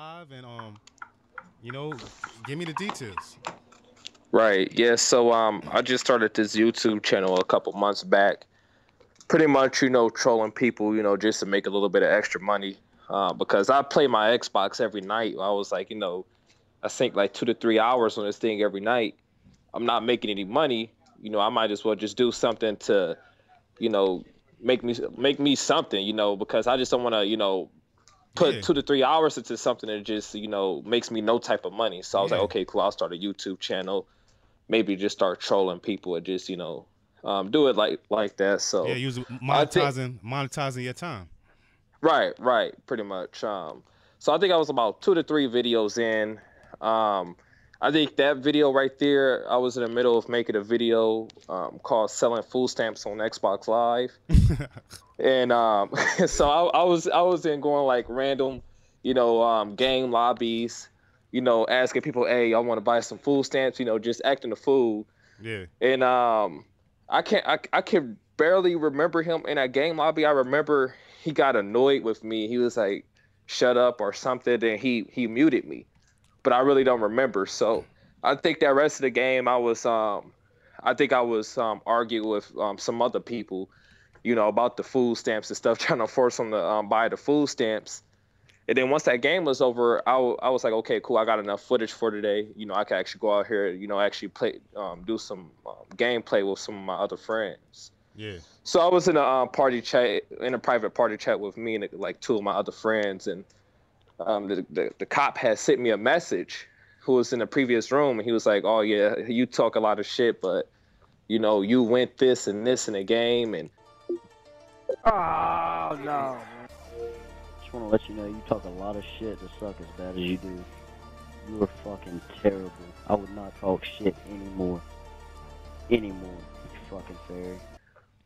live and you know, give me the details. Right. Yeah. So I just started this YouTube channel a couple months back. Pretty much, trolling people, just to make a little bit of extra money. Because I play my Xbox every night. I was like, I think like 2 to 3 hours on this thing every night. I'm not making any money. I might as well just do something to, make me something, because I just don't want to, put 2 to 3 hours into something that just, makes me no type of money. So I was like, okay, cool. I'll start a YouTube channel. Maybe just start trolling people and just, do it like that. So yeah, use monetizing your time. Right, pretty much. So I think I was about 2 to 3 videos in. I think that video right there, I was in the middle of making a video called "Selling Food Stamps on Xbox Live," and so I was in going like random, game lobbies, asking people, "Hey, I want to buy some food stamps," just acting a fool. Yeah. And I can barely remember him in that game lobby. I remember he got annoyed with me. He was like, "Shut up" or something, and he muted me. But I really don't remember. So I think that rest of the game, I was arguing with some other people, about the food stamps and stuff, trying to force them to buy the food stamps. And then once that game was over, I was like, okay, cool. I got enough footage for today. I can actually go out here, actually play, do some gameplay with some of my other friends. Yeah. So I was in a private party chat with me and like 2 of my other friends, and the cop had sent me a message who was in the previous room, and he was like, "Oh yeah, you talk a lot of shit, but you went this and this in the game." And oh no, just want to let you know you talk a lot of shit to suck as bad as you do. You are fucking terrible. I would not talk shit anymore, you fucking fairy.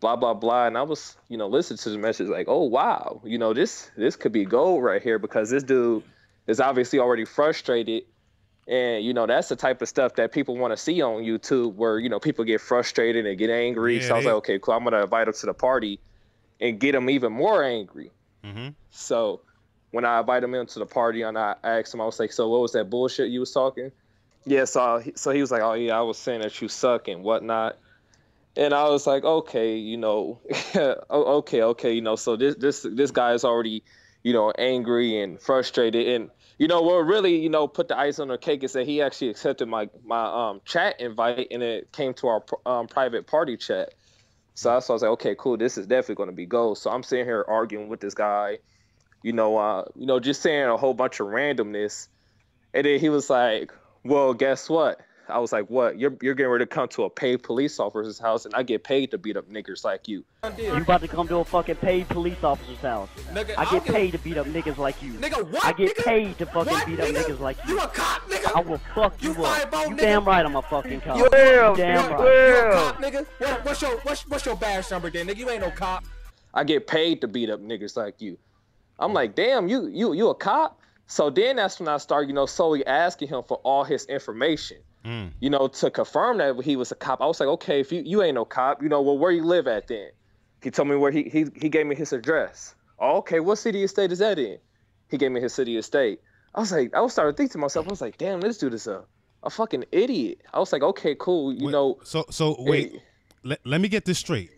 Blah blah blah. And I was listening to the message like, oh wow, this could be gold right here, because this dude is obviously already frustrated, and that's the type of stuff that people want to see on YouTube, where people get frustrated and get angry. So I was like, okay, cool, I'm gonna invite him to the party and get him even more angry. Mm-hmm. So when I invited him into the party and I asked him, I was like, so what was that bullshit you was talking? Yeah, so he was like, oh yeah, I was saying that you suck and whatnot. And I was like, okay, okay, so this guy is already, angry and frustrated. And, what really, put the ice on the cake is that he actually accepted my chat invite, and it came to our private party chat. So I was like, okay, cool, this is definitely going to be gold. So I'm sitting here arguing with this guy, just saying a whole bunch of randomness. And then he was like, well, guess what? I was like, what? You're getting ready to come to a paid police officer's house, and I get paid to beat up niggas like you. You about to come to a fucking paid police officer's house. Nigga, I get paid to beat up niggas like you. Nigga, what? I get paid to fucking beat up niggas like you. You a cop, nigga? I will fuck you up. You damn right I'm a fucking cop. You damn right. You a cop, nigga? What's your badge number then, nigga? You ain't no cop. I get paid to beat up niggas like you. I'm like, damn, you a cop? So then that's when I started, slowly asking him for all his information. To confirm that he was a cop. I was like, okay, if you ain't no cop, well, where you live at then? He told me where he gave me his address. Oh, okay, what city or state is that in? He gave me his city or state. I was starting to think to myself, I was like, damn, this dude is a fucking idiot. I was like, okay, cool, So wait, let me get this straight.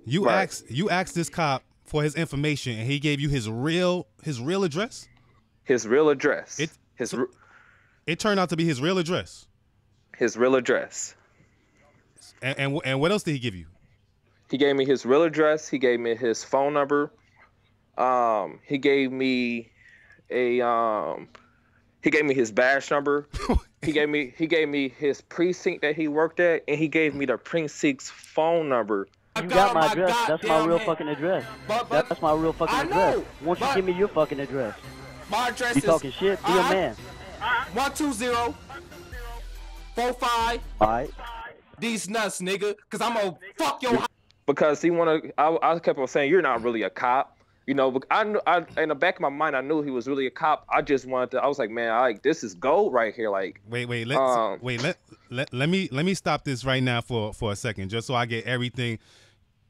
You asked this cop for his information, and he gave you his real address? His real address. It turned out to be his real address. His real address. And what else did he give you? He gave me his real address. He gave me his phone number. He gave me his badge number. he gave me his precinct that he worked at, and he gave me the precinct's phone number. You got my address. That's my real fucking address. That's my real fucking address. Won't you give me your fucking address? My address is... You talking shit? Be a man. 120 45. Alright. These nuts, nigga, cause I'm gonna fuck your. Because I kept on saying you're not really a cop, But I in the back of my mind I knew he was really a cop. I just wanted to. I was like, man, this is gold right here. Like, wait, let me stop this right now for a second, just so I get everything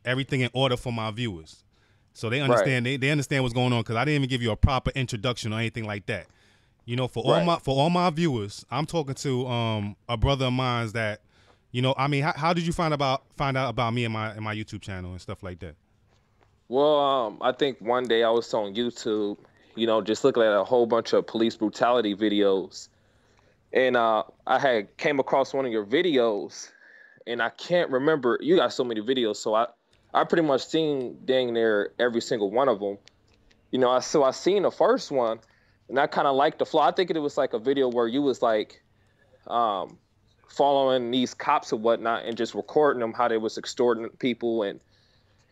in order for my viewers, so they understand they understand what's going on. Because I didn't even give you a proper introduction or anything like that. You know, for all my viewers, I'm talking to a brother of mine that, you know, I mean, how did you find out about me and my YouTube channel and stuff like that? Well, I think one day I was on YouTube, you know, just looking at a whole bunch of police brutality videos, and I had came across one of your videos, and I can't remember. You got so many videos, so I pretty much seen dang near every single one of them. You know, I seen the first one, and I kind of liked the flow. I think it was like a video where you was like following these cops and whatnot and just recording them how they was extorting people and,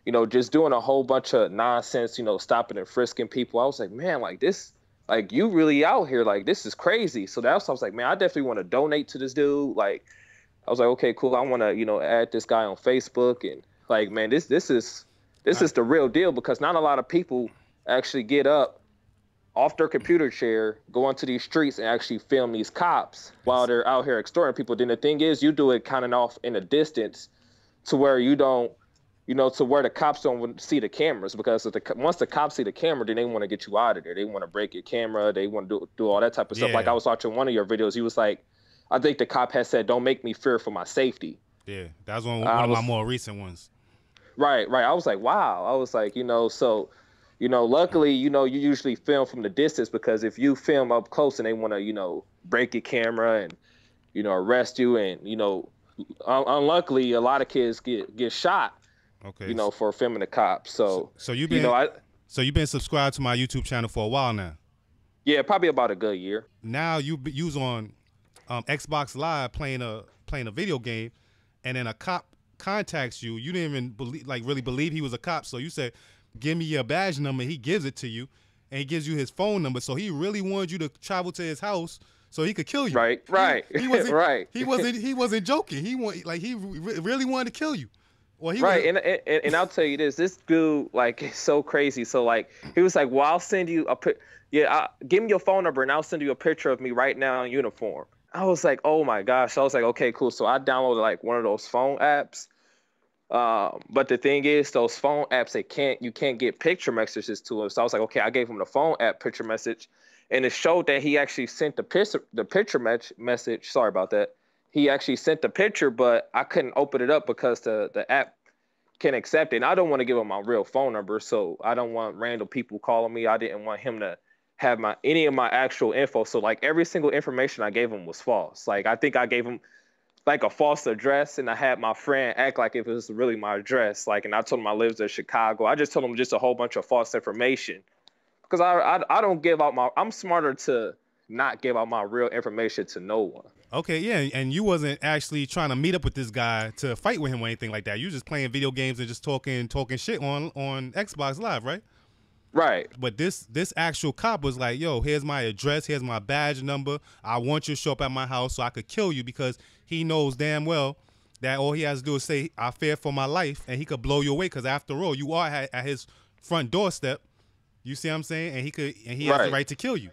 you know, just doing a whole bunch of nonsense, you know, stopping and frisking people. I was like, man, like this, like you really out here, like this is crazy. So that's I was like, man, I definitely want to donate to this dude. Like, I was like, okay, cool. I want to, you know, add this guy on Facebook and like, man, this is the real deal because not a lot of people actually get up off their computer chair, go onto these streets and actually film these cops while they're out here extorting people. Then the thing is, you do it kind of off in a distance to where you don't, you know, to where the cops don't see the cameras because once the cops see the camera, then they want to get you out of there. They want to break your camera. They want to do all that type of stuff. Like I was watching one of your videos. He was like, I think the cop had said, don't make me fear for my safety. Yeah, that was one of my more recent ones. Right. I was like, wow. I was like, you know, so, you know, luckily, you know, you usually film from the distance because if you film up close and they want to, you know, break your camera and, you know, arrest you and, you know, unluckily, a lot of kids get shot, you know, for filming the cops. So you've been, you know, you've been subscribed to my YouTube channel for a while now. Yeah, probably about a good year. Now you was on Xbox Live playing a video game, and then a cop contacts you. You didn't even really believe he was a cop, so you said, give me your badge number. He gives it to you, and he gives you his phone number. So he really wanted you to travel to his house so he could kill you. Right. He wasn't, right. He wasn't joking. He really wanted to kill you. Well, and I'll tell you this dude like is so crazy. So like he was like, well, I'll send you give me your phone number and I'll send you a picture of me right now in uniform. I was like, oh my gosh. I was like, okay, cool. So I downloaded like one of those phone apps. But the thing is, those phone apps, you can't get picture messages to them. So I was like, okay, I gave him the phone app picture message, and it showed that he actually sent the picture message. Sorry about that. He actually sent the picture, but I couldn't open it up because the app can accept it. And I don't want to give him my real phone number, so I don't want random people calling me. I didn't want him to have any of my actual info. So like every single information I gave him was false. Like I think I gave him like a false address, and I had my friend act like if it was really my address. Like, and I told him I lived in Chicago. I just told him just a whole bunch of false information because I don't give out I'm smarter to not give out my real information to no one. Okay, yeah, and you wasn't actually trying to meet up with this guy to fight with him or anything like that. You just playing video games and just talking shit on Xbox Live, right? Right. But this actual cop was like, yo, here's my address, here's my badge number. I want you to show up at my house so I could kill you, because he knows damn well that all he has to do is say, I fear for my life, and he could blow you away, because after all, you are at his front doorstep. You see what I'm saying? And he has the right to kill you.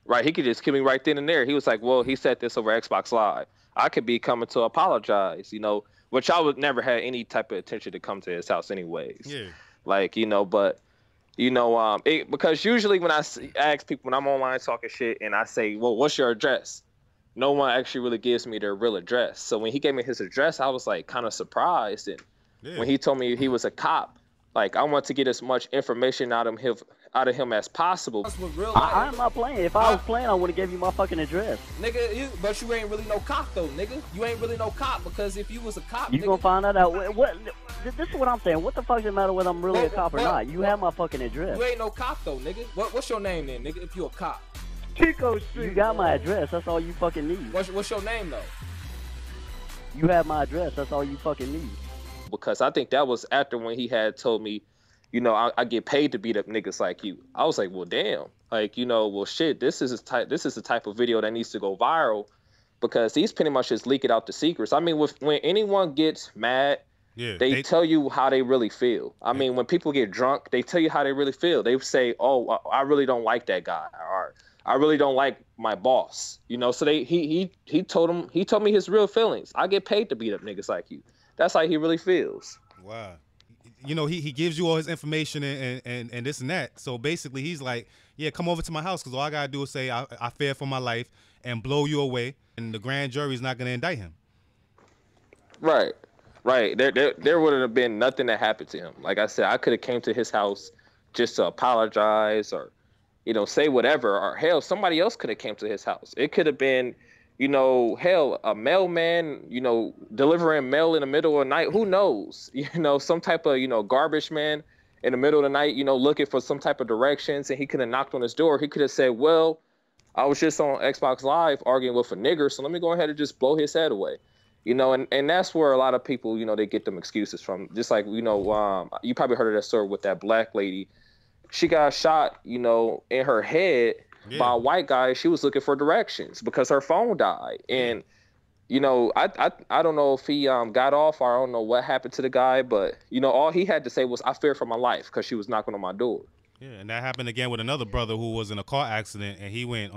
Right. He could just kill me right then and there. He was like, well, he said this over Xbox Live. I could be coming to apologize, you know, which I would never have any type of intention to come to his house anyways. Yeah. Like, you know, but, you know, because usually when I ask people when I'm online talking shit and I say, well, what's your address? No one actually really gives me their real address. So when he gave me his address, I was like kind of surprised. And when he told me he was a cop, like I want to get as much information out of him as possible. I'm not playing. If I was playing, I would have gave you my fucking address. Nigga, but you ain't really no cop though, nigga. You ain't really no cop, because if you was a cop, you gonna find out what this is what I'm saying. What the fuck does it matter whether I'm really a cop or not? You have my fucking address. You ain't no cop though, nigga. What's your name then, nigga, if you a cop? Chico Street. You got my address. That's all you fucking need. What's your name though? You have my address. That's all you fucking need. Because I think that was after when he had told me, you know, I get paid to beat up niggas like you. I was like, well, damn. Like, you know, well, shit, this is the type of video that needs to go viral, because he's pretty much just leaking out the secrets. I mean, when anyone gets mad, they tell you how they really feel. I mean, when people get drunk, they tell you how they really feel. They say, oh, I really don't like that guy, or I really don't like my boss. You know, so he told me his real feelings. I get paid to beat up niggas like you. That's how he really feels. Wow. You know, he gives you all his information and this and that. So basically he's like, yeah, come over to my house, because all I gotta do is say I fear for my life and blow you away, and the grand jury's not gonna indict him. Right, right. There wouldn't have been nothing that happened to him. Like I said, I could have came to his house just to apologize, or, say whatever, or hell, somebody else could have came to his house. It could have been, hell, a mailman, delivering mail in the middle of the night. Who knows? Some type of, garbage man in the middle of the night, looking for some type of directions, and he could have knocked on his door. He could have said, well, I was just on Xbox Live arguing with a nigger, so let me go ahead and just blow his head away. And that's where a lot of people, they get them excuses from. Just like, you probably heard of that story with that black lady. She got shot, in her head by a white guy. She was looking for directions because her phone died. And, I don't know if he got off, or I don't know what happened to the guy, but, all he had to say was, I fear for my life, because she was knocking on my door. Yeah, and that happened again with another brother who was in a car accident, and he went,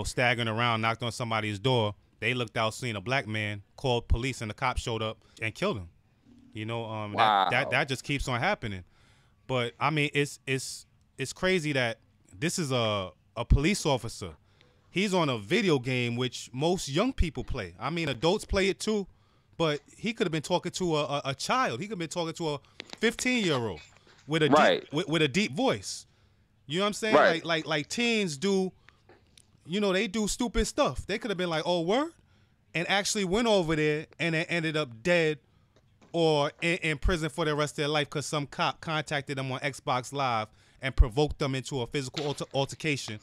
staggering around, knocked on somebody's door. They looked out, seen a black man, called police, and the cops showed up and killed him. Wow. That just keeps on happening. But I mean, it's crazy that this is a police officer. He's on a video game which most young people play. I mean, adults play it too, but he could have been talking to a child. He could have been talking to a 15-year-old with a with a deep voice. You know what I'm saying? Right. Like teens do. They do stupid stuff. They could have been like, oh, word? And actually went over there and then ended up dead or in prison for the rest of their life because some cop contacted them on Xbox Live and provoked them into a physical altercation,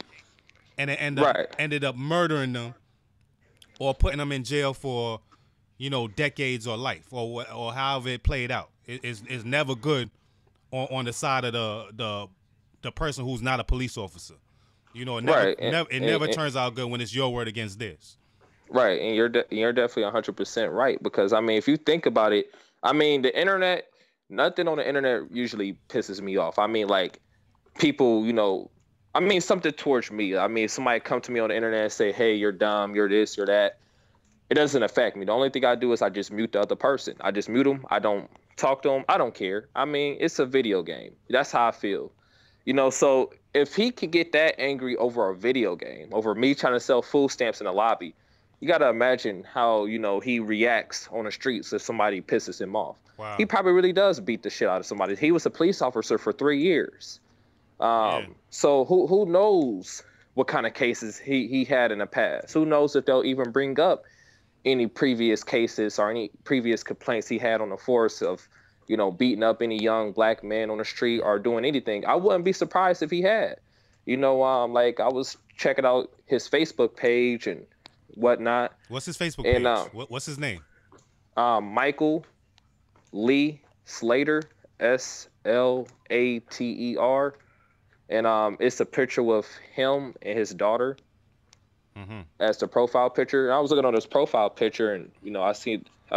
and it ended up murdering them or putting them in jail for, decades or life or however it played out. It's never good on the side of the person who's not a police officer. It never turns out good when it's your word against theirs. Right, and you're definitely 100% right, because I mean, if you think about it, I mean, the internet, nothing on the internet usually pisses me off. I mean, like, people, something towards me. I mean, somebody come to me on the internet and say, hey, you're dumb, you're this, you're that. It doesn't affect me. The only thing I do is I just mute the other person. I just mute them. I don't talk to them. I don't care. I mean, it's a video game. That's how I feel. So if he could get that angry over a video game, over me trying to sell food stamps in the lobby, you got to imagine how, he reacts on the streets if somebody pisses him off. Wow. He probably really does beat the shit out of somebody. He was a police officer for 3 years. So who knows what kind of cases he had in the past? Who knows if they'll even bring up any previous cases or any previous complaints he had on the force of, beating up any young black man on the street or doing anything. I wouldn't be surprised if he had. Like, I was checking out his Facebook page and whatnot. What's his Facebook page? What's his name? Michael Lee Slater, Slater. And it's a picture with him and his daughter as the profile picture. And I was looking on his profile picture, and I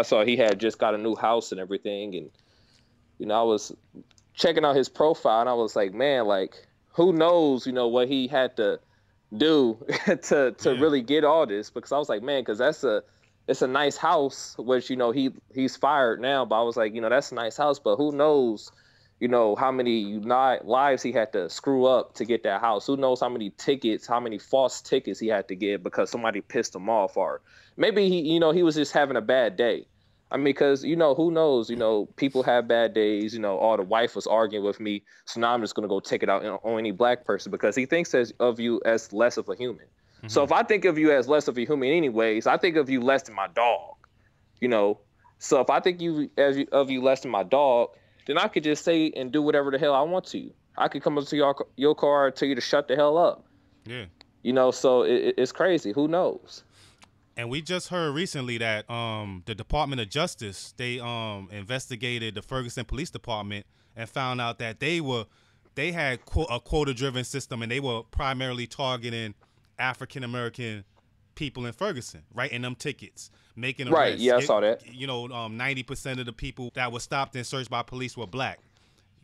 saw he had just got a new house and everything, and I was checking out his profile, and I was like, man, like, who knows, what he had to do to really get all this, because I was like, man, because it's a nice house, which, he's fired now, but I was like, that's a nice house, but who knows, how many lives he had to screw up to get that house. Who knows how many false tickets he had to get because somebody pissed him off, or maybe he was just having a bad day. I mean, because, who knows, people have bad days, the wife was arguing with me, so now I'm just going to go take it out on any black person because he thinks of you as less of a human. Mm-hmm. So if I think of you as less of a human anyways, I think of you less than my dog, So if I think of you less than my dog, then I could just say and do whatever the hell I want to you. I could come up to your car and tell you to shut the hell up. Yeah. So it's crazy. Who knows? And we just heard recently that the Department of Justice, they investigated the Ferguson Police Department and found out that they had a quota-driven system, and they were primarily targeting African American people in Ferguson, writing them tickets, making arrests. Right. Yeah, I saw that. 90% of the people that were stopped and searched by police were black.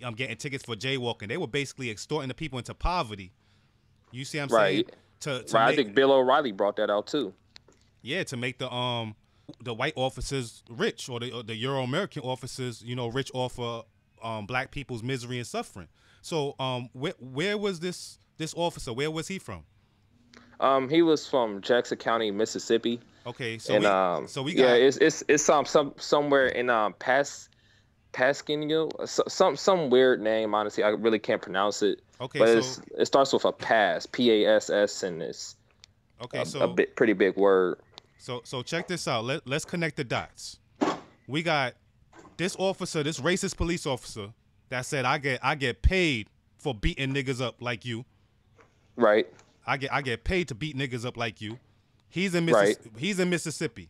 I'm getting tickets for jaywalking. They were basically extorting the people into poverty. You see what I'm saying? I think Bill O'Reilly brought that out too. Yeah, to make the white officers rich, or the Euro-American officers, rich off of black people's misery and suffering. So where was this this officer, where was he from? He was from Jackson County, Mississippi. Okay, so And we got it's somewhere in Pasquino, some weird name. Honestly, I really can't pronounce it. Okay, but so it starts with a pass, PASS, and it's a pretty big word. So check this out. Let's connect the dots. We got this officer, this racist police officer that said I get paid for beating niggas up like you. Right. I get paid to beat niggas up like you. He's in Mississippi.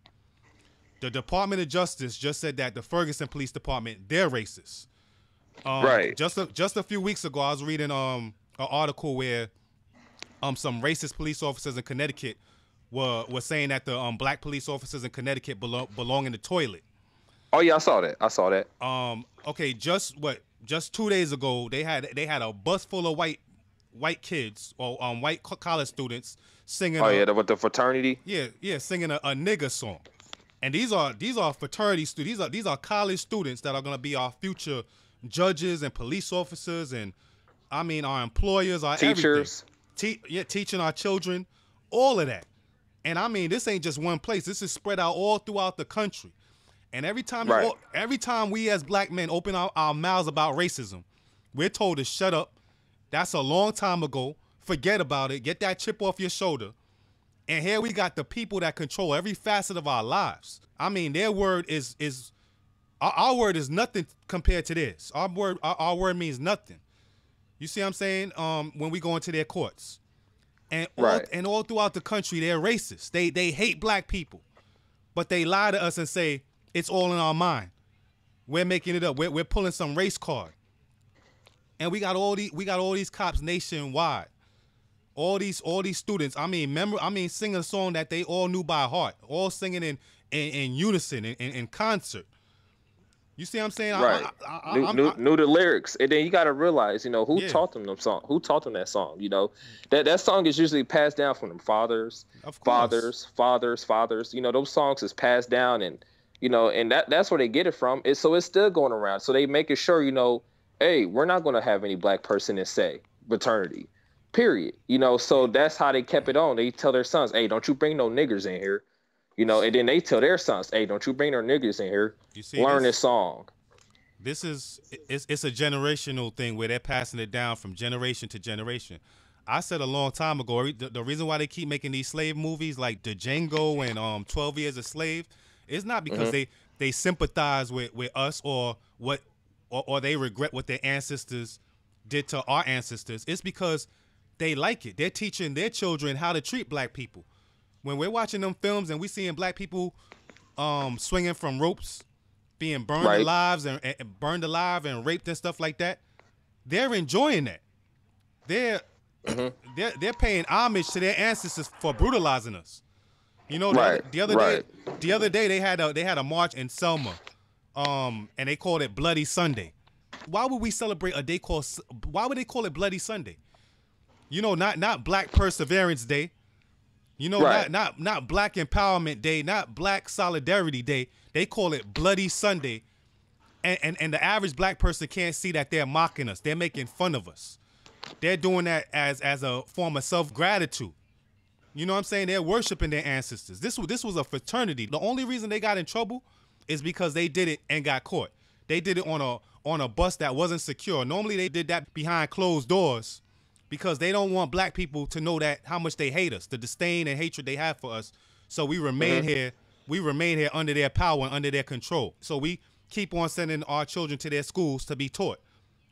The Department of Justice just said that the Ferguson Police Department, they're racist. Right. Just a few weeks ago, I was reading an article where some racist police officers in Connecticut were saying that the black police officers in Connecticut belong in the toilet. Oh yeah, I saw that. Okay, just 2 days ago, they had a bus full of white kids or white college students singing. Oh yeah, with the fraternity. Yeah, singing a nigga song. And these are fraternity students. These are college students that are gonna be our future judges and police officers, and I mean our employers, our teachers. Teaching our children, all of that. And I mean, this ain't just one place. This is spread out all throughout the country. And every time we as black men open our mouths about racism, we're told to shut up. That's a long time ago. Forget about it. Get that chip off your shoulder. And here we got the people that control every facet of our lives. I mean, their word is our word is nothing compared to this. Our word means nothing. You see what I'm saying? When we go into their courts. And all throughout the country, they're racist. They hate black people. But they lie to us and say, it's all in our mind. We're making it up. We're pulling some race card. And we got all these cops nationwide. All these students. I mean, singing a song that they all knew by heart. All singing in unison, in concert. You see what I'm saying? Right. Knew the lyrics, and then you got to realize, who taught them song. Who taught them that song? That song is usually passed down from them fathers. Fathers. Those songs is passed down, and and that's where they get it from. So it's still going around. So they making sure, hey, we're not going to have any black person in say fraternity, period. So that's how they kept it on. They tell their sons, hey, don't you bring no niggers in here. And then they tell their sons, hey, don't you bring no niggas in here. Learn this song. It's a generational thing where they're passing it down from generation to generation. I said a long time ago, the reason why they keep making these slave movies like the Django and 12 Years a Slave, it's not because they sympathize with us or they regret what their ancestors did to our ancestors. It's because they like it. They're teaching their children how to treat black people. When we're watching them films and we seeing black people swinging from ropes, being burned alive and raped and stuff like that, they're enjoying that. They're paying homage to their ancestors for brutalizing us. The other day they had a march in Selma, and they called it Bloody Sunday. Why would we celebrate a day why would they call it Bloody Sunday? Not Black Perseverance Day. Not Black Empowerment Day, not Black Solidarity Day. They call it Bloody Sunday. And the average black person can't see that they're mocking us. They're making fun of us. They're doing that as a form of self-gratitude. You know what I'm saying? They're worshiping their ancestors. This was a fraternity. The only reason they got in trouble is because they did it and got caught. They did it on a bus that wasn't secure. Normally they did that behind closed doors, because they don't want black people to know that how much they hate us, the disdain and hatred they have for us. So we remain here. We remain here under their power and under their control. So we keep on sending our children to their schools to be taught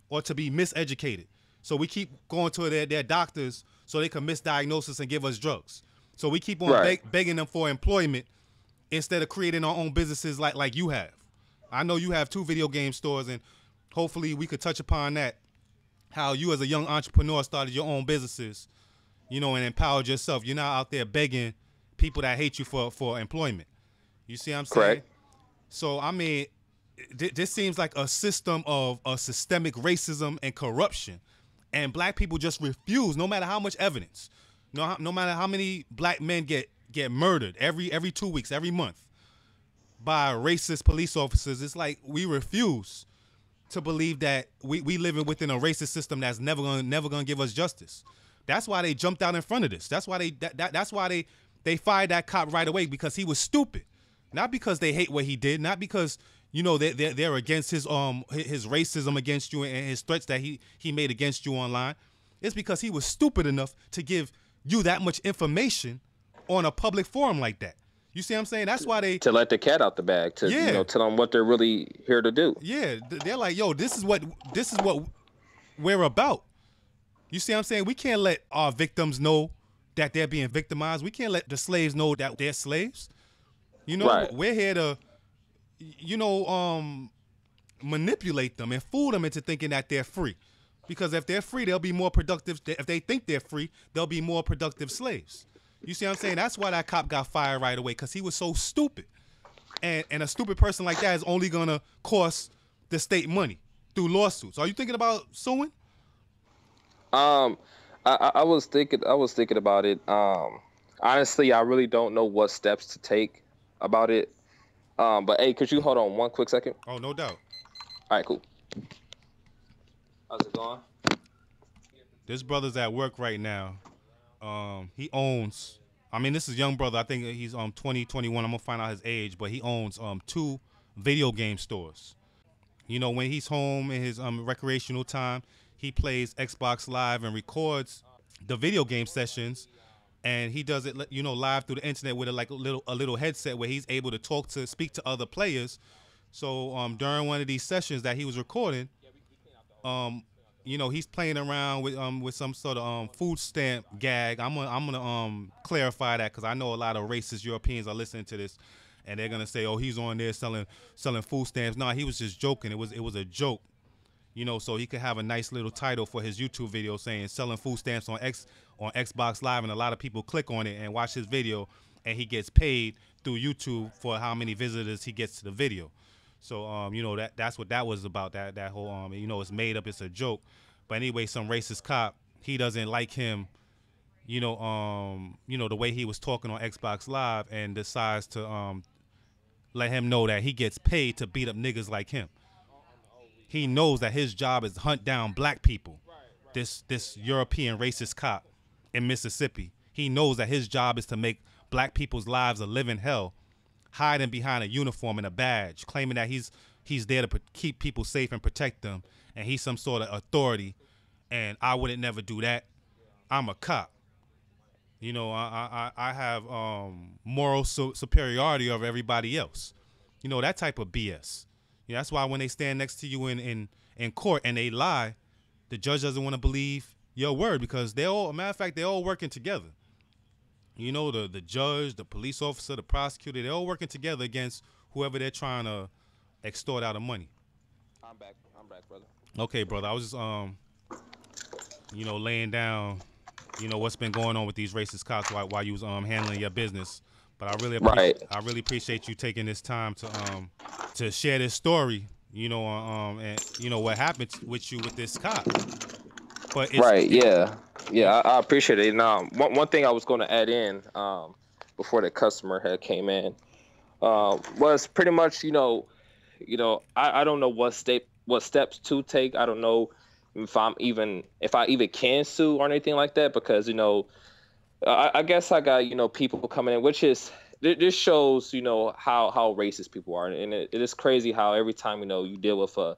or to be miseducated. So we keep going to their doctors so they can misdiagnose us and give us drugs. So we keep on begging them for employment instead of creating our own businesses like you have. I know you have 2 video game stores, and hopefully we could touch upon that. How you as a young entrepreneur started your own businesses, and empowered yourself. You're not out there begging people that hate you for employment. You see what I'm saying? Correct. So, I mean, this seems like a system of systemic racism and corruption. And black people just refuse, no matter how much evidence, no matter how many black men get murdered every 2 weeks, every month by racist police officers. It's like we refuse to believe that we living within a racist system that's never gonna give us justice. That's why they jumped out in front of this. That's why that's why they fired that cop right away, because he was stupid. Not because they hate what he did, not because, you know, they're against his racism against you and his threats that he made against you online. It's because he was stupid enough to give you that much information on a public forum like that. You see what I'm saying? That's why they... To let the cat out the bag, to you know, tell them what they're really here to do. Yeah, they're like, yo, this is what we're about. You see what I'm saying? We can't let our victims know that they're being victimized. We can't let the slaves know that they're slaves. You know, we're here to, you know, manipulate them and fool them into thinking that they're free. Because if they're free, they'll be more productive. If they think they're free, they'll be more productive slaves. You see what I'm saying? That's why that cop got fired right away, because he was so stupid. And a stupid person like that is only going to cost the state money through lawsuits. Are you thinking about suing? I was thinking about it. Honestly, I really don't know what steps to take about it. But hey, could you hold on one quick second? Oh, no doubt. All right, cool. How's it going? This brother's at work right now. He owns, I mean, this is young brother. I think he's 20, 21. I'm gonna find out his age, but he owns 2 video game stores. You know, when he's home in his recreational time, he plays Xbox Live and records the video game sessions, and he does it, you know, live through the internet with a little headset where he's able to speak to other players. So during one of these sessions that he was recording, you know, he's playing around with some sort of food stamp gag. I'm gonna clarify that, because I know a lot of racist Europeans are listening to this, and they're gonna say, oh, he's on there selling food stamps. No, he was just joking. It was a joke, you know, so he could have a nice little title for his YouTube video saying selling food stamps on Xbox Live, and a lot of people click on it and watch his video, and he gets paid through YouTube for how many visitors he gets to the video. So, you know, that's what that was about, that whole, you know, it's made up, it's a joke. But anyway, some racist cop, he doesn't like him, you know, the way he was talking on Xbox Live, and decides to let him know that he gets paid to beat up niggas like him. He knows that his job is to hunt down black people, this European racist cop in Mississippi. He knows that his job is to make black people's lives a living hell, hiding behind a uniform and a badge, claiming that he's there to keep people safe and protect them, and he's some sort of authority, and I wouldn't never do that. I'm a cop. You know, I have moral superiority over everybody else. You know, that type of BS. You know, that's why when they stand next to you in court and they lie, the judge doesn't want to believe your word, because they're all, matter of fact, they're all working together. You know, the judge, the police officer, the prosecutor, they're all working together against whoever they're trying to extort out of money. I'm back, brother. Okay, brother. I was just, you know, laying down, you know, what's been going on with these racist cops while you was handling your business. But I really appreciate you taking this time to share this story, you know, and you know what happened with you with this cop. But it's, yeah, I appreciate it. Now, one thing I was going to add in before the customer had came in was pretty much, you know, I don't know what steps to take. I don't know if I even can sue or anything like that, because, you know, I guess I got, you know, people coming in, which is, this shows, you know, how racist people are. And it is crazy how every time, you know, you deal with a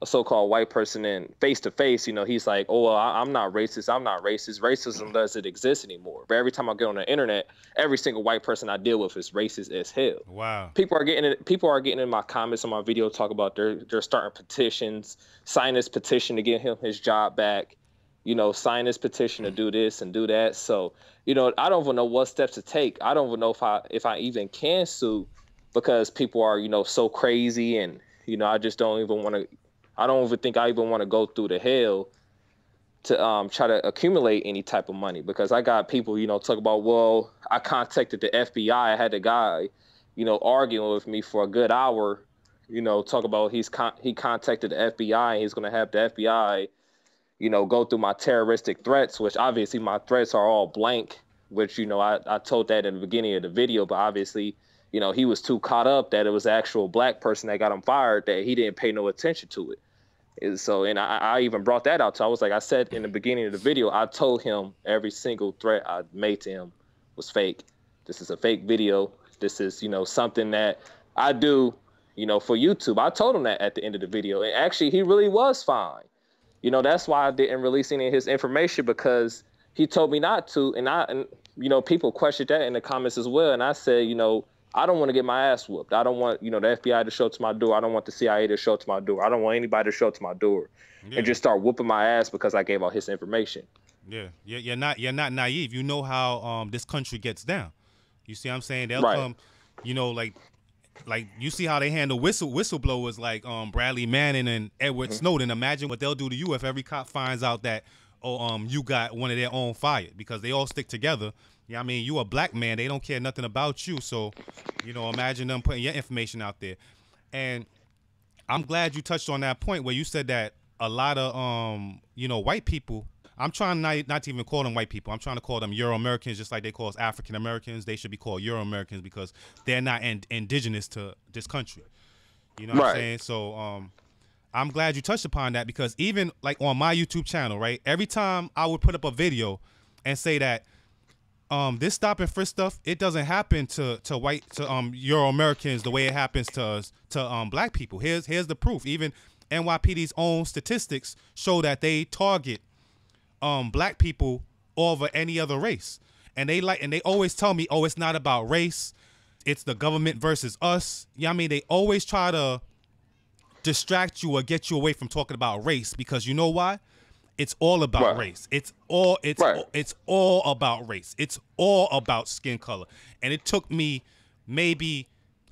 so-called white person in face to face, you know, he's like, oh, well, I'm not racist. Racism doesn't exist anymore. But every time I get on the internet, every single white person I deal with is racist as hell. Wow. People are getting in my comments on my video, talk about they're starting petitions, sign this petition to get him his job back, you know, sign this petition to do this and do that. So, you know, I don't even know what steps to take. I don't even know if I even can sue, because people are, you know, so crazy, and, you know, I just don't even want to. I don't even think I even want to go through the hell to try to accumulate any type of money, because I got people, you know, talk about, well, I contacted the FBI. I had a guy, you know, arguing with me for a good hour, you know, talk about he contacted the FBI, and he's going to have the FBI, you know, go through my terroristic threats, which obviously my threats are all blank, which, you know, I told that in the beginning of the video, but obviously, you know, he was too caught up that it was the actual black person that got him fired that he didn't pay no attention to it. So, and I even brought that out. So I was like, I said in the beginning of the video, I told him every single threat I made to him was fake. This is a fake video. This is, you know, something that I do, you know, for YouTube. I told him that at the end of the video. And actually, he really was fine. You know, that's why I didn't release any of his information, because he told me not to. And you know, people questioned that in the comments as well. And I said, you know, I don't want to get my ass whooped. I don't want, you know, the FBI to show up to my door. I don't want the CIA to show up to my door. I don't want anybody to show up to my door and just start whooping my ass because I gave out his information. Yeah, you're not naive. You know how this country gets down. You see what I'm saying? They'll come, you know, like you see how they handle whistleblowers like Bradley Manning and Edward Snowden. Imagine what they'll do to you if every cop finds out that you got one of their own fired, because they all stick together. Yeah, I mean, you a black man, they don't care nothing about you. So, you know, imagine them putting your information out there. And I'm glad you touched on that point where you said that a lot of you know, white people, I'm trying not to even call them white people. I'm trying to call them Euro-Americans, just like they call us African-Americans. They should be called Euro-Americans because they're not indigenous to this country. You know what I'm saying? So I'm glad you touched upon that, because even like on my YouTube channel, right, every time I would put up a video and say that this stop and frisk stuff, it doesn't happen to Euro-Americans the way it happens to black people. Here's the proof. Even NYPD's own statistics show that they target black people over any other race. And they always tell me, oh, it's not about race, it's the government versus us. Yeah, I mean, they always try to distract you or get you away from talking about race, because you know why? It's all about race. It's all about race. It's all about skin color. And it took me maybe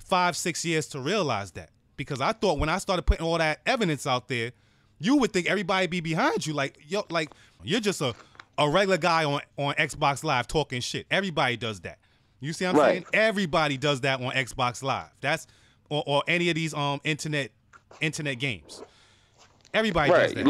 5-6 years to realize that, because I thought when I started putting all that evidence out there, you would think everybody be behind you. Like, yo, like you're just a regular guy on Xbox Live talking shit. Everybody does that. You see what I'm saying? Everybody does that on Xbox Live. That's or any of these internet games. Everybody does that.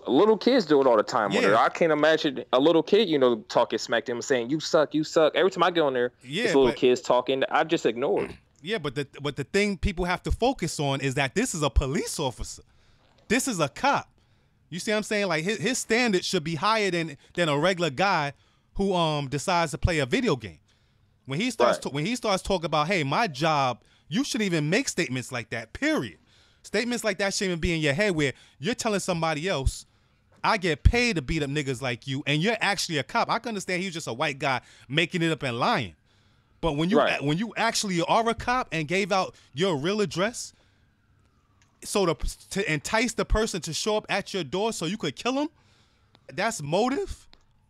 Little kids do it all the time. Yeah. I can't imagine a little kid, you know, talking smack to them, saying you suck, you suck. Every time I get on there, it's little kids talking. I just ignore it. Yeah, but the thing people have to focus on is that this is a police officer. This is a cop. You see what I'm saying? Like his standards should be higher than a regular guy who decides to play a video game. When he starts talking about, hey, my job, you shouldn't even make statements like that. Period. Statements like that shouldn't even be in your head, where you're telling somebody else, I get paid to beat up niggas like you, and you're actually a cop. I can understand he was just a white guy making it up and lying. But when you actually are a cop and gave out your real address, so to entice the person to show up at your door so you could kill him, that's motive,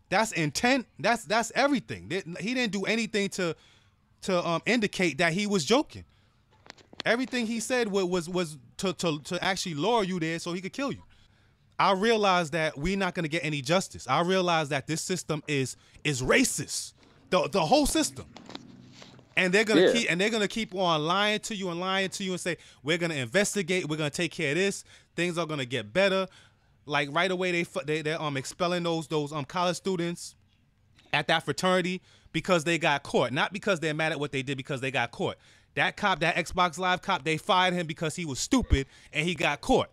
that's intent, that's everything. He didn't do anything to indicate that he was joking. Everything he said was to actually lure you there so he could kill you. I realized that we're not gonna get any justice. I realized that this system is racist, the whole system, and they're gonna keep on lying to you and say we're gonna investigate, we're gonna take care of this. Things are gonna get better. Like right away they're expelling those college students at that fraternity because they got caught, not because they're mad at what they did, because they got caught. That cop, that Xbox Live cop, they fired him because he was stupid and he got caught.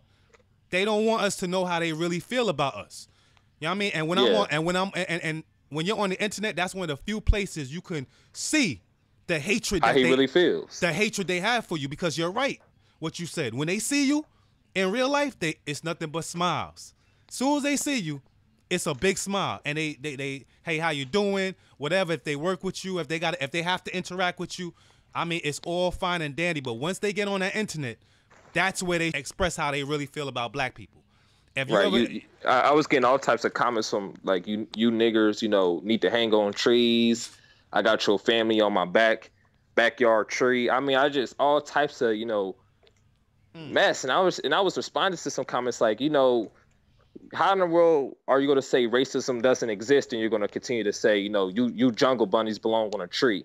They don't want us to know how they really feel about us. You know what I mean? And when you're on the internet, that's one of the few places you can see the hatred that he really feels. The hatred they have for you, because you're right. What you said. When they see you in real life, it's nothing but smiles. As soon as they see you, it's a big smile. And they hey, how you doing? Whatever. If they work with you, if they have to interact with you, I mean, it's all fine and dandy, but once they get on that internet, that's where they express how they really feel about black people. I was getting all types of comments from like, you niggers, you know, need to hang on trees. I got your family on my backyard tree. I mean, I just all types of, you know, mess. And I was responding to some comments like, you know, how in the world are you going to say racism doesn't exist and you're going to continue to say, you know, you jungle bunnies belong on a tree?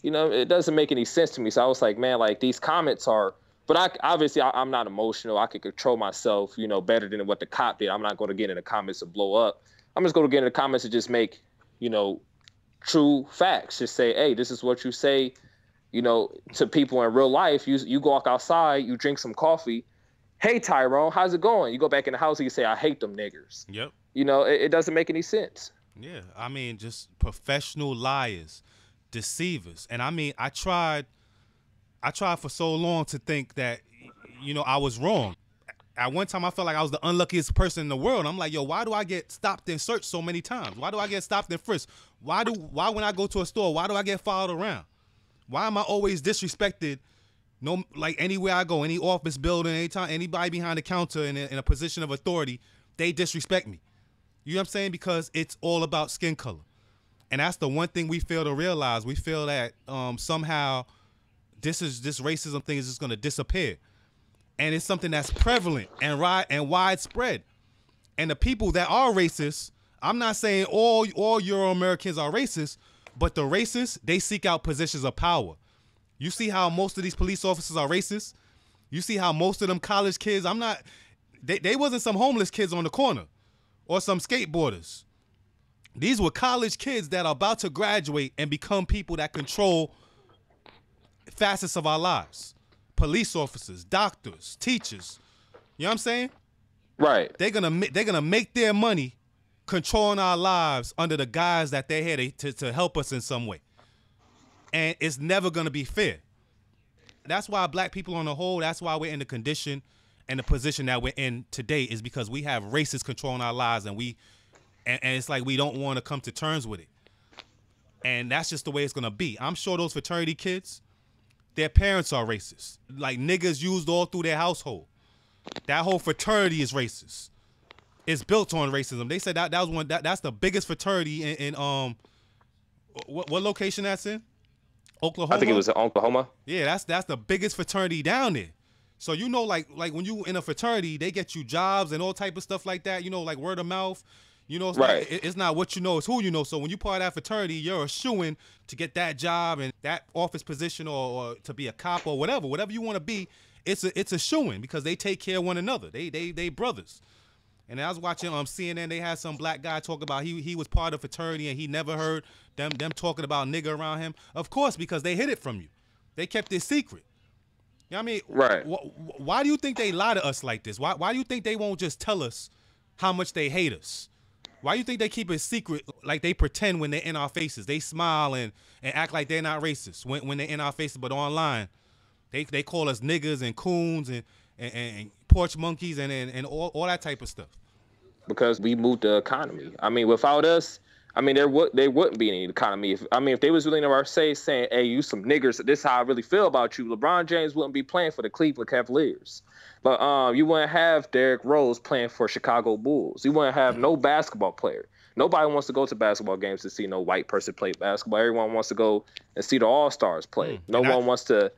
You know, it doesn't make any sense to me. So I was like, man, like these comments are, but I'm not emotional. I can control myself, you know, better than what the cop did. I'm not going to get in the comments and blow up. I'm just going to get in the comments and just make, you know, true facts. Just say, hey, this is what you say, you know, to people in real life. You walk outside, you drink some coffee, Hey, Tyrone, how's it going? You go back in the house and you say, I hate them niggers. Yep. You know, it doesn't make any sense. Yeah. I mean, just professional liars, deceivers. And I mean, I tried for so long to think that, you know, I was wrong. At one time, I felt like I was the unluckiest person in the world. I'm like, yo, why do I get stopped and searched so many times? Why do I get stopped and frisked? Why when I go to a store, why do I get followed around? Why am I always disrespected? No, like anywhere I go, any office building, anytime, anybody behind the counter in a position of authority, they disrespect me. You know what I'm saying? Because it's all about skin color. And that's the one thing we fail to realize. We feel that somehow this racism thing is just going to disappear. And it's something that's prevalent and widespread. And the people that are racist, I'm not saying all Euro-Americans are racist, but the racists, they seek out positions of power. You see how most of these police officers are racist? You see how most of them college kids, they wasn't some homeless kids on the corner or some skateboarders. These were college kids that are about to graduate and become people that control facets of our lives. Police officers, doctors, teachers. You know what I'm saying? Right. They're gonna make their money controlling our lives under the guise that they're here to help us in some way. And it's never going to be fair. That's why black people on the whole, that's why we're in the condition and the position that we're in today, is because we have racists controlling our lives, and it's like we don't want to come to terms with it. And that's just the way it's going to be. I'm sure those fraternity kids, their parents are racist. Like niggas used all through their household. That whole fraternity is racist. It's built on racism. They said that's the biggest fraternity in what location that's in? Oklahoma? I think it was in Oklahoma. Yeah, that's the biggest fraternity down there. So you know, like when you in a fraternity, they get you jobs and all type of stuff like that. You know, like word of mouth. You know, it's not what you know, it's who you know. So when you part of that fraternity, you're a shoo-in to get that job and that office position or to be a cop or whatever you want to be. It's a shoo-in because they take care of one another. They brothers. And I was watching CNN. They had some black guy talk about he was part of fraternity and he never heard them talking about nigga around him. Of course, because they hid it from you. They kept it secret. You know what I mean? Right. Why do you think they lie to us like this? Why do you think they won't just tell us how much they hate us? Why do you think they keep it secret, like they pretend when they're in our faces? They smile and act like they're not racist when they're in our faces, but online, they call us niggas and coons and porch monkeys and all that type of stuff. Because we moved the economy. I mean, without us, I mean, there wouldn't be any economy. If they was really in our saying, hey, you some niggers, this is how I really feel about you, LeBron James wouldn't be playing for the Cleveland Cavaliers. But you wouldn't have Derrick Rose playing for Chicago Bulls. You wouldn't have no basketball player. Nobody wants to go to basketball games to see no white person play basketball. Everyone wants to go and see the All-Stars play. No one wants to,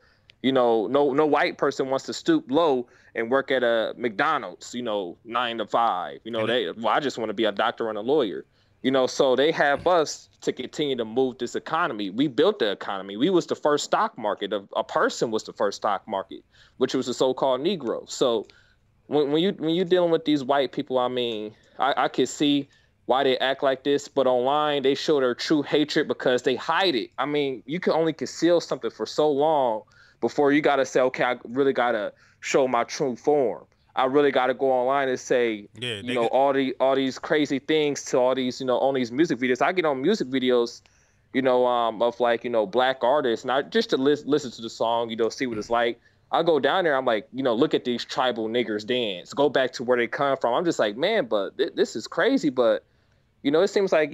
no white person wants to stoop low and work at a McDonald's, 9 to 5. I just want to be a doctor and a lawyer. So they have us to continue to move this economy. We built the economy. We was the first stock market. A person was the first stock market, which was the so-called Negro. So when you dealing with these white people, I mean, I could see why they act like this, but online they show their true hatred because they hide it. I mean, you can only conceal something for so long before you got to say, okay, I really got to show my true form. I really got to go online and say, all these crazy things to all these, on these music videos. I get on music videos, of like, black artists, not just to listen to the song, see what it's like. I go down there, I'm like, look at these tribal niggers dance. Go back to where they come from. I'm just like, man, but this is crazy. But, it seems like,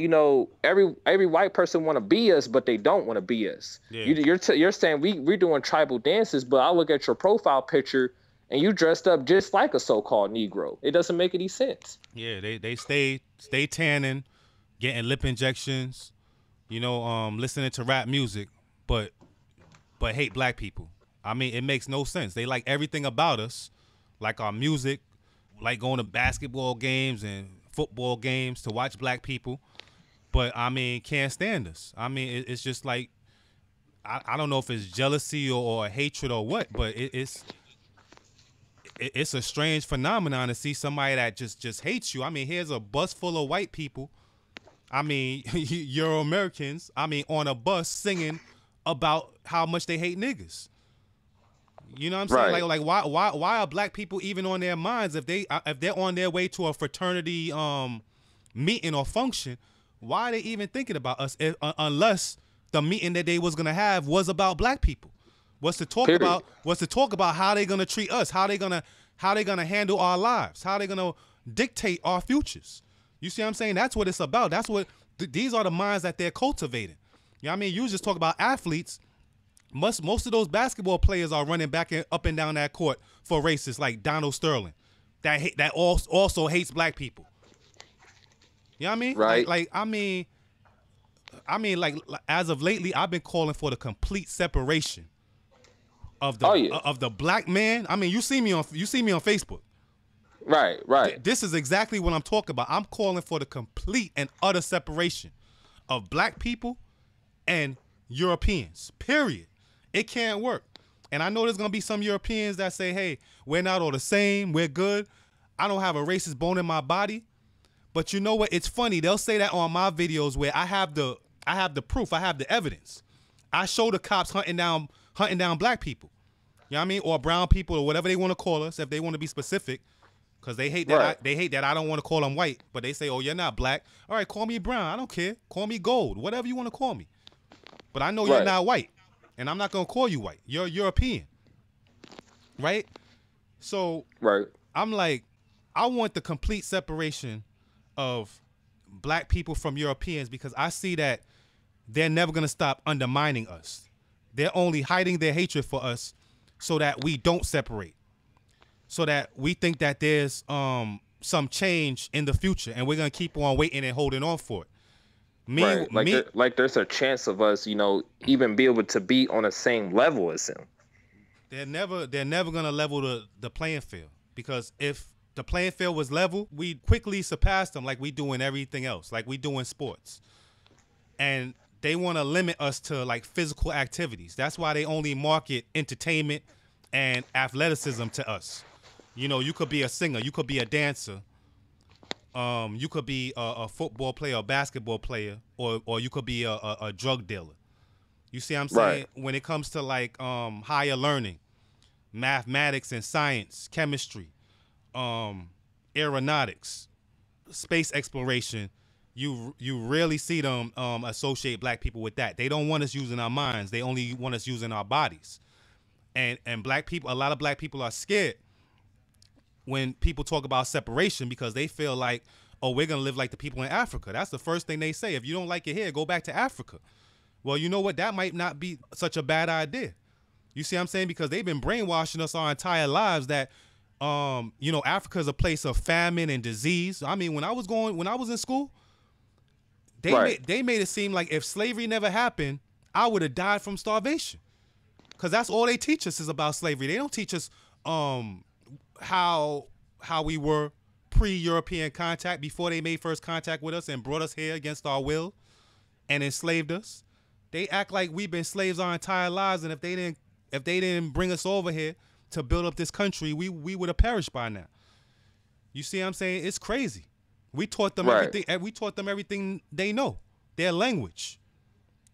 every white person want to be us, but they don't want to be us. Yeah. You're saying we're doing tribal dances, but I look at your profile picture and you dressed up just like a so-called Negro. It doesn't make any sense. Yeah, they stay tanning, getting lip injections, listening to rap music, but hate black people. I mean, it makes no sense. They like everything about us, like our music, like going to basketball games and football games to watch black people, but I mean, can't stand us. I mean, it's just like, I don't know if it's jealousy or hatred or what, but it's a strange phenomenon to see somebody that just hates you. I mean, here's a bus full of white people. I mean, Euro-Americans. I mean, on a bus singing about how much they hate niggas. You know what I'm saying? Right. Like why are black people even on their minds if they're on their way to a fraternity meeting or function? Why are they even thinking about us unless the meeting that they was gonna have was about black people? Was to talk about how they gonna treat us, how they gonna handle our lives, how they gonna dictate our futures. You see what I'm saying? That's what it's about. That's what these are the minds that they're cultivating. You know what I mean? You just talk about athletes. Most of those basketball players are running up and down that court for racists like Donald Sterling, that also hates black people. You know what I mean? Right. I mean, like as of lately, I've been calling for the complete separation of the black man. I mean, you see me on Facebook. Right. This is exactly what I'm talking about. I'm calling for the complete and utter separation of black people and Europeans. Period. It can't work. And I know there's gonna be some Europeans that say, "Hey, we're not all the same. We're good. I don't have a racist bone in my body." But you know what? It's funny. They'll say that on my videos where I have the proof. I have the evidence. I show the cops hunting down black people. You know what I mean? Or brown people or whatever they want to call us if they want to be specific. Because they hate that I don't want to call them white, but they say, "Oh, you're not black. All right, call me brown. I don't care. Call me gold. Whatever you want to call me. But I know you're not white, and I'm not gonna call you white. You're European, right?" So I'm like, I want the complete separation of black people from Europeans because I see that they're never gonna stop undermining us. They're only hiding their hatred for us so that we don't separate. So that we think that there's some change in the future, and we're gonna keep on waiting and holding on for it. Like there's a chance of us, even be able to be on the same level as him. They're never gonna level the playing field, because if the playing field was level, we'd quickly surpass them like we do in everything else, like we do in sports. And they want to limit us to like physical activities. That's why they only market entertainment and athleticism to us. You could be a singer, you could be a dancer, you could be a football player, a basketball player, or you could be a drug dealer. You see what I'm saying? Right. When it comes to like higher learning, mathematics and science, chemistry, aeronautics, space exploration, you really see them associate black people with that. They don't want us using our minds. They only want us using our bodies. And black people, a lot of black people are scared when people talk about separation because they feel like, oh, we're going to live like the people in Africa. That's the first thing they say. If you don't like it here, go back to Africa. Well, you know what? That might not be such a bad idea. You see what I'm saying? Because they've been brainwashing us our entire lives that, Africa is a place of famine and disease. I mean, when I was in school, they made it seem like if slavery never happened, I would have died from starvation. Because that's all they teach us is about slavery. They don't teach us how we were pre-European contact, before they made first contact with us and brought us here against our will and enslaved us. They act like we've been slaves our entire lives, and if they didn't bring us over here to build up this country, we would have perished by now. You see what I'm saying? It's crazy. We taught them everything. We taught them everything they know, their language.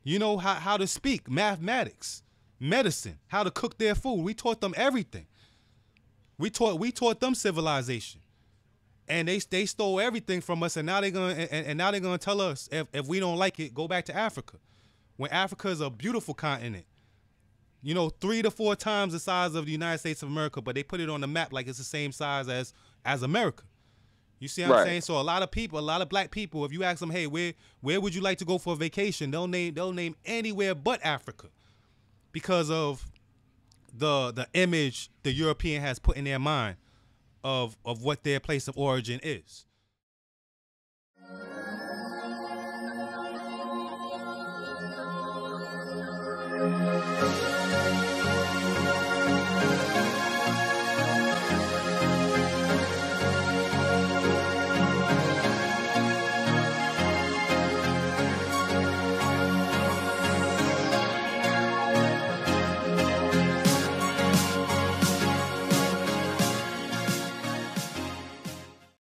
How to speak, mathematics, medicine, how to cook their food. We taught them everything. We taught them civilization, and they stole everything from us. And now they're gonna tell us if we don't like it, go back to Africa, when Africa is a beautiful continent. 3 to 4 times the size of the United States of America, but they put it on the map like it's the same size as America. You see what I'm saying? So a lot of black people, if you ask them, hey, where would you like to go for a vacation? They'll name anywhere but Africa, because of the image the European has put in their mind of what their place of origin is.